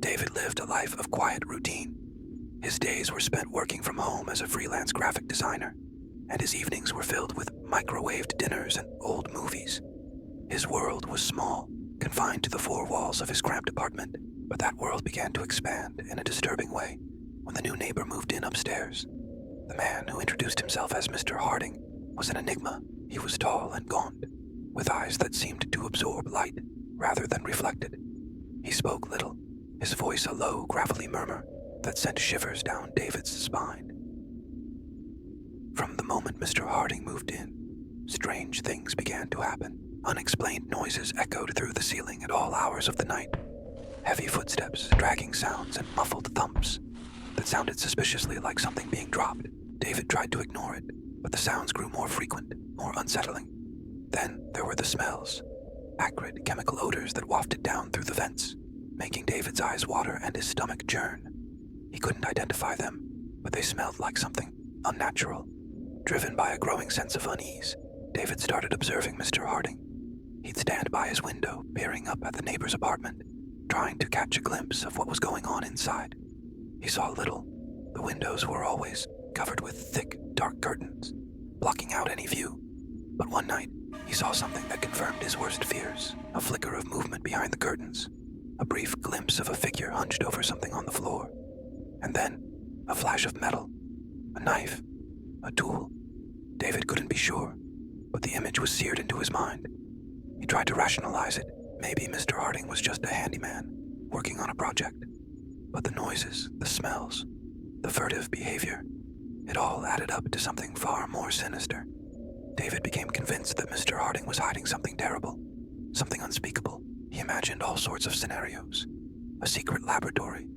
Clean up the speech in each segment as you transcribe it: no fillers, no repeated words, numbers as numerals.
David lived a life of quiet routine. His days were spent working from home as a freelance graphic designer, and his evenings were filled with microwaved dinners and old movies. His world was small, confined to the four walls of his cramped apartment, but that world began to expand in a disturbing way when the new neighbor moved in upstairs. The man who introduced himself as Mr. Harding was an enigma. He was tall and gaunt, with eyes that seemed to absorb light rather than reflect it. He spoke little, his voice a low, gravelly murmur that sent shivers down David's spine. From the moment Mr. Harding moved in, strange things began to happen. Unexplained noises echoed through the ceiling at all hours of the night. Heavy footsteps, dragging sounds, and muffled thumps that sounded suspiciously like something being dropped. David tried to ignore it, but the sounds grew more frequent, more unsettling. Then there were the smells, acrid chemical odors that wafted down through the vents, making David's eyes water and his stomach churn. He couldn't identify them, but they smelled like something unnatural. Driven by a growing sense of unease, David started observing Mr. Harding. He'd stand by his window, peering up at the neighbor's apartment, trying to catch a glimpse of what was going on inside. He saw little. The windows were always covered with thick, dark curtains, blocking out any view. But one night, he saw something that confirmed his worst fears, a flicker of movement behind the curtains, a brief glimpse of a figure hunched over something on the floor, and then a flash of metal, a knife, a tool. David couldn't be sure, but the image was seared into his mind. He tried to rationalize it. Maybe Mr. Harding was just a handyman, working on a project. But the noises, the smells, the furtive behavior, it all added up to something far more sinister. David became convinced that Mr. Harding was hiding something terrible, something unspeakable. He imagined all sorts of scenarios. A secret laboratory,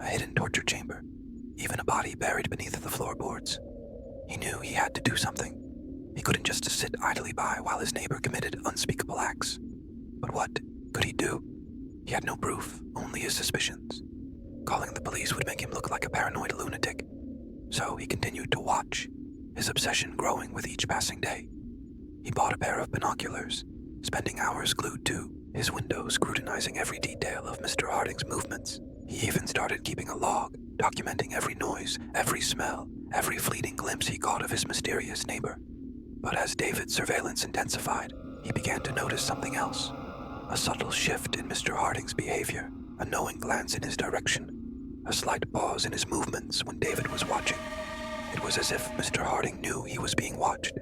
a hidden torture chamber, even a body buried beneath the floorboards. He knew he had to do something. He couldn't just sit idly by while his neighbor committed unspeakable acts. But what could he do? He had no proof, only his suspicions. Calling the police would make him look like a paranoid lunatic. So he continued to watch, his obsession growing with each passing day. He bought a pair of binoculars, spending hours glued to his window scrutinizing every detail of Mr. Harding's movements. He even started keeping a log, documenting every noise, every smell, every fleeting glimpse he caught of his mysterious neighbor. But as David's surveillance intensified, he began to notice something else. A subtle shift in Mr. Harding's behavior, a knowing glance in his direction, a slight pause in his movements when David was watching. It was as if Mr. Harding knew he was being watched,